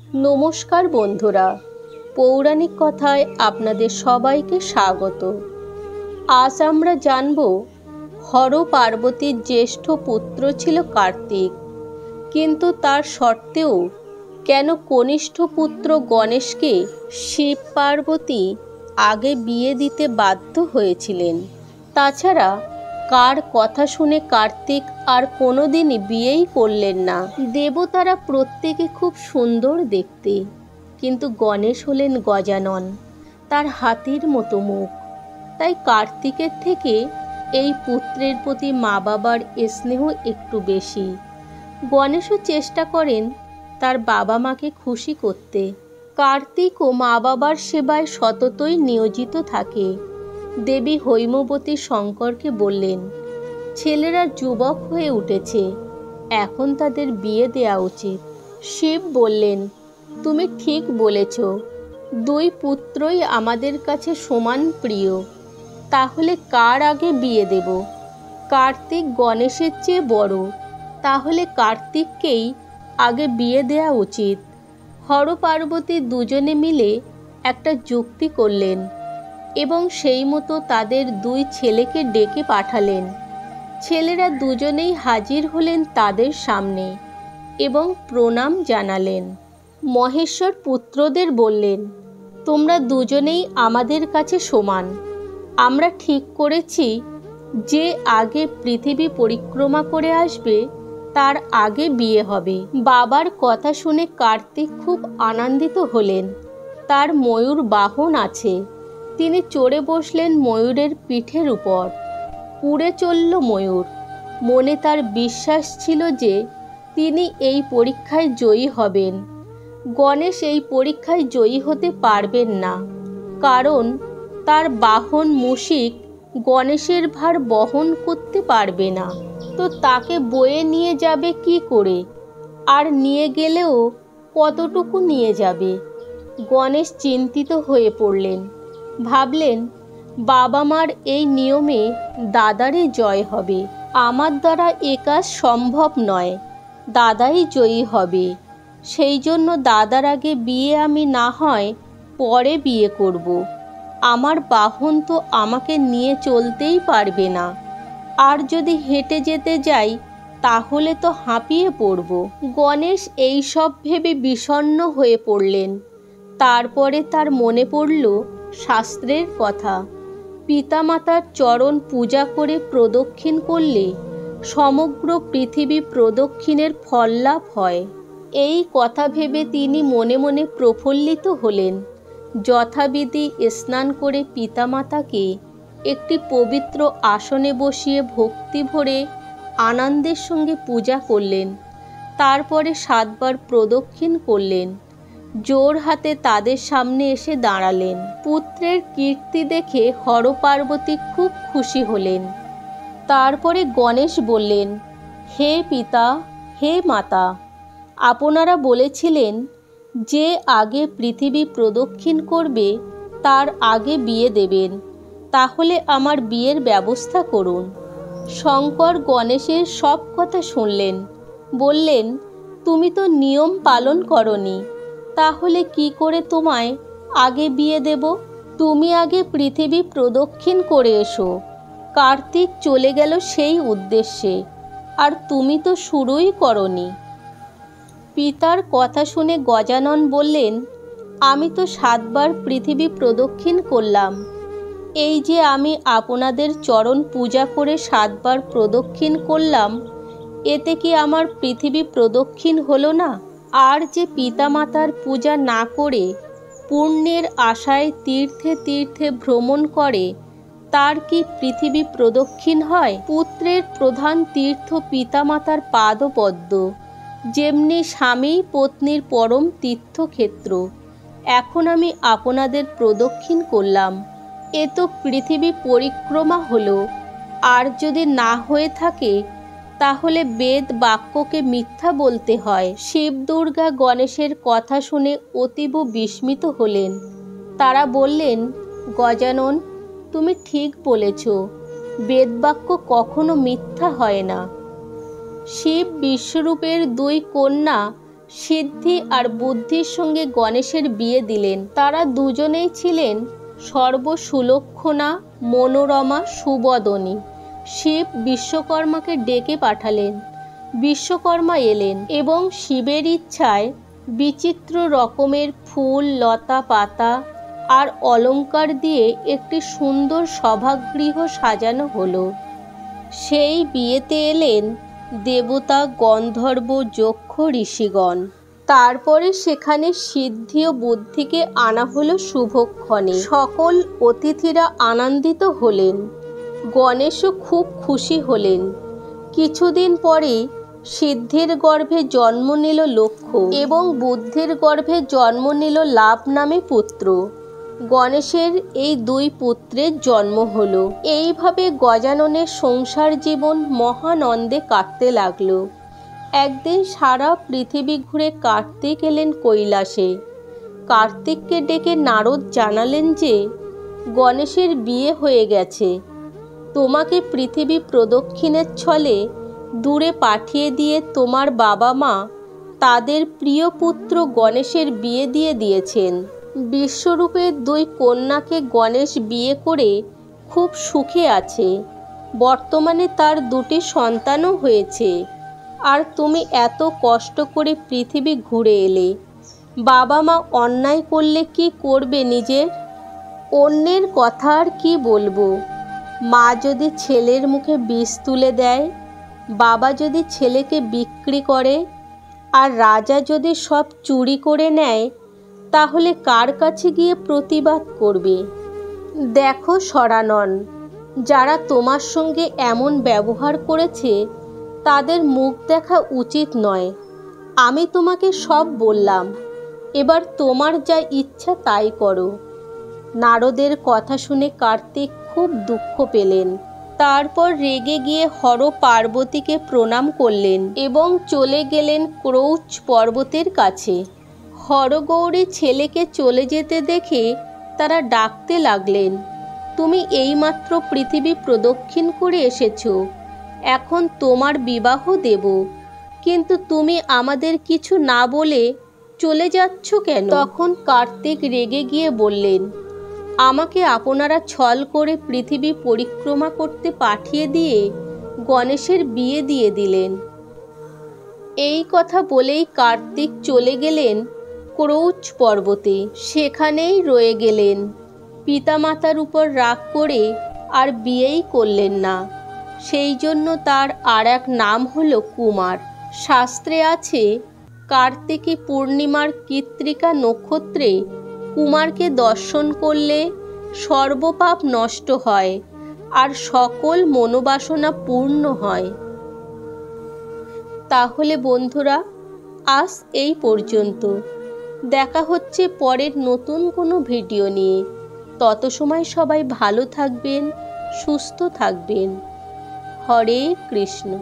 নমস্কার বন্ধুরা, পৌরাণিক কথায় আপনাদের সবাইকে স্বাগত। আজ আমরা জানব হর পার্বতীর জ্যেষ্ঠ পুত্র ছিল কার্তিক, কিন্তু তার সত্ত্বেও কেন কনিষ্ঠ পুত্র গণেশকে শিব পার্বতী আগে বিয়ে দিতে বাধ্য হয়েছিলেন। তাছাড়া কার কথা শুনে কার্তিক আর কোনোদিনই বিয়েই করলেন না। দেবতারা প্রত্যেকে খুব সুন্দর দেখতে, কিন্তু গণেশ হলেন গজানন, তার হাতির মতো মুখ। তাই কার্তিকের থেকে এই পুত্রের প্রতি মা বাবার স্নেহ একটু বেশি। গণেশও চেষ্টা করেন তার বাবা মাকে খুশি করতে। কার্তিকও মা বাবার সেবায় সততই নিয়োজিত থাকে। দেবী হৈমবতী শঙ্করকে বললেন, ছেলেরা যুবক হয়ে উঠেছে, এখন তাদের বিয়ে দেওয়া উচিত। শিব বললেন, তুমি ঠিক বলেছ, দুই পুত্রই আমাদের কাছে সমান প্রিয়, তাহলে কার আগে বিয়ে দেব? কার্তিক গণেশের চেয়ে বড়, তাহলে কার্তিককেই আগে বিয়ে দেওয়া উচিত। হর পার্বতী দুজনে মিলে একটা যুক্তি করলেন এবং সেই মতো তাদের দুই ছেলেকে ডেকে পাঠালেন। ছেলেরা দুজনেই হাজির হলেন তাদের সামনে এবং প্রণাম জানালেন। মহেশ্বর পুত্রদের বললেন, তোমরা দুজনেই আমাদের কাছে সমান। আমরা ঠিক করেছি যে আগে পৃথিবী পরিক্রমা করে আসবে তার আগে বিয়ে হবে। বাবার কথা শুনে কার্তিক খুব আনন্দিত হলেন। তার ময়ূর বাহন আছে, তিনি চড়ে বসলেন ময়ূরের পিঠের উপর। উড়ে চলল ময়ূর। মনে তার বিশ্বাস ছিল যে তিনি এই পরীক্ষায় জয়ী হবেন। গণেশ এই পরীক্ষায় জয়ী হতে পারবেন না, কারণ তার বাহন মুশিক গণেশের ভার বহন করতে পারবে না। তো তাকে বয়ে নিয়ে যাবে কি করে? আর নিয়ে গেলেও কতটুকু নিয়ে যাবে? গণেশ চিন্তিত হয়ে পড়লেন। ভাবলেন, বাবা মার এই নিয়মে দাদারই জয় হবে, আমার দ্বারা এ কাজ সম্ভব নয়, দাদাই জয়ী হবে। সেই জন্য দাদার আগে বিয়ে আমি না হয় পরে বিয়ে করব। আমার বাহন তো আমাকে নিয়ে চলতেই পারবে না, আর যদি হেঁটে যেতে যাই তাহলে তো হাঁপিয়ে পড়ব। গণেশ এই সব ভেবে বিষণ্ণ হয়ে পড়লেন। তারপরে তার মনে পড়ল শাস্ত্রের কথা, পিতামাতার চরণ পূজা করে প্রদক্ষিণ করলে সমগ্র পৃথিবী প্রদক্ষিণের ফল লাভ হয়। এই কথা ভেবে তিনি মনে মনে প্রফুল্লিত হলেন। যথাবিধি স্নান করে পিতামাতাকে একটি পবিত্র আসনে বসিয়ে ভক্তি ভরে আনন্দের সঙ্গে পূজা করলেন। তারপরে 7 বার প্রদক্ষিণ করলেন। জোর হাতে তাদের সামনে এসে দাঁড়ালেন। পুত্রের কীর্তি দেখে হর পার্বতী খুব খুশি হলেন। তারপরে গণেশ বললেন, হে পিতা, হে মাতা, আপনারা বলেছিলেন যে আগে পৃথিবী প্রদক্ষিণ করবে তার আগে বিয়ে দেবেন, তাহলে আমার বিয়ের ব্যবস্থা করুন। শঙ্কর গণেশের সব কথা শুনলেন। বললেন, তুমি তো নিয়ম পালন করনি, তাহলে কি করে তোমায় আগে বিয়ে দেব? তুমি আগে পৃথিবী প্রদক্ষিণ করে এসো। কার্তিক চলে গেল সেই উদ্দেশ্যে, আর তুমি তো শুরুই করনি। পিতার কথা শুনে গজানন বললেন, আমি তো 7 বার পৃথিবী প্রদক্ষিণ করলাম। এই যে আমি আপনাদের চরণ পূজা করে 7 বার প্রদক্ষিণ করলাম, এতে কি আমার পৃথিবী প্রদক্ষিণ হলো না? আর যে পিতামাতার পূজা না করে পুণ্যের আশায় তীর্থে তীর্থে ভ্রমণ করে, তার কি পৃথিবী প্রদক্ষিণ হয়? পুত্রের প্রধান তীর্থ পিতামাতার পাদপদ্ম, যেমনি স্বামী পত্নীর পরম তীর্থক্ষেত্র। এখন আমি আপনাদের প্রদক্ষিণ করলাম, এ তো পৃথিবী পরিক্রমা হলো। আর যদি না হয়ে থাকে তাহলে বেদ বাক্যকে মিথ্যা বলতে হয়। শিব দুর্গা গণেশের কথা শুনে অতীব বিস্মিত হলেন। তারা বললেন, গজানন, তুমি ঠিক বলেছ, বেদবাক্য কখনো মিথ্যা হয় না। শিব বিশ্বরূপের 2 কন্যা সিদ্ধি আর বুদ্ধির সঙ্গে গণেশের বিয়ে দিলেন। তারা দুজনেই ছিলেন সর্বসুলক্ষণা, মনোরমা, সুবদনী। শিব বিশ্বকর্মাকে ডেকে পাঠালেন। বিশ্বকর্মা এলেন এবং শিবের ইচ্ছায় বিচিত্র রকমের ফুল, লতা পাতা আর অলংকার দিয়ে একটি সুন্দর সভাগৃহ সাজানো হলো। সেই বিয়েতে এলেন দেবতা, গন্ধর্ব, যক্ষ, ঋষিগণ। তারপরে সেখানে সিদ্ধি ও বুদ্ধিকে আনা হলো শুভক্ষণে। সকল অতিথিরা আনন্দিত হলেন। গণেশও খুব খুশি হলেন। কিছুদিন পরে সিদ্ধির গর্ভে জন্ম নিল লক্ষ্য এবং বুদ্ধির গর্ভে জন্ম নিল লাভ নামে পুত্র। গণেশের এই দুই পুত্রের জন্ম হলো। এইভাবে গজাননের সংসার জীবন মহানন্দে কাটতে লাগলো। একদিন সারা পৃথিবী ঘুরে কার্তিক এলেন কৈলাসে। কার্তিককে ডেকে নারদ জানালেন যে গণেশের বিয়ে হয়ে গেছে। তোমাকে পৃথিবী প্রদক্ষিণের ছলে দূরে পাঠিয়ে দিয়ে তোমার বাবা মা তাদের প্রিয় পুত্র গণেশের বিয়ে দিয়ে দিয়েছেন। বিশ্বরূপের দুই কন্যাকে গণেশ বিয়ে করে খুব সুখে আছে। বর্তমানে তার দুটি সন্তানও হয়েছে। আর তুমি এত কষ্ট করে পৃথিবী ঘুরে এলে। বাবা মা অন্যায় করলে কি করবে নিজের? অন্যের কথা আর কি বলবো। মা যদি ছেলের মুখে বিষ তুলে দেয়, বাবা যদি ছেলেকে বিক্রি করে, আর রাজা যদি সব চুরি করে নেয়, তাহলে কার কাছে গিয়ে প্রতিবাদ করবে? দেখো সরানন, যারা তোমার সঙ্গে এমন ব্যবহার করেছে তাদের মুখ দেখা উচিত নয়। আমি তোমাকে সব বললাম, এবার তোমার যা ইচ্ছা তাই করো। নারদের কথা শুনে কার্তিক খুব দুঃখ পেলেন। তারপর রেগে গিয়ে হর পার্বতীকে প্রণাম করলেন এবং চলে গেলেন ক্রৌচ পর্বতের কাছে। হরগৌরী ছেলেকে চলে যেতে দেখে তারা ডাকতে লাগলেন, তুমি এইমাত্র পৃথিবী প্রদক্ষিণ করে এসেছো, এখন তোমার বিবাহ দেব, কিন্তু তুমি আমাদের কিছু না বলে চলে যাচ্ছ কেন? তখন কার্তিক রেগে গিয়ে বললেন, আমাকে আপনারা ছল করে পৃথিবী পরিক্রমা করতে পাঠিয়ে দিয়ে গণেশের বিয়ে দিয়ে দিলেন। এই কথা বলেই কার্তিক চলে গেলেন ক্রৌচ পর্বতে। সেখানেই রয়ে গেলেন। পিতামাতার উপর রাগ করে আর বিয়েই করলেন না। সেই জন্য তার আর এক নাম হলো কুমার। শাস্ত্রে আছে, কার্তিকী পূর্ণিমার কৃত্তিকা নক্ষত্রে কুমারকে দর্শন করলে সর্বপাপ নষ্ট হয় আর সকল মনোবাসনা পূর্ণ হয়। তাহলে বন্ধুরা, আজ এই পর্যন্ত। দেখা হচ্ছে পরের নতুন কোনো ভিডিও নিয়ে। তত সময় সবাই ভালো থাকবেন, সুস্থ থাকবেন। হরে কৃষ্ণ।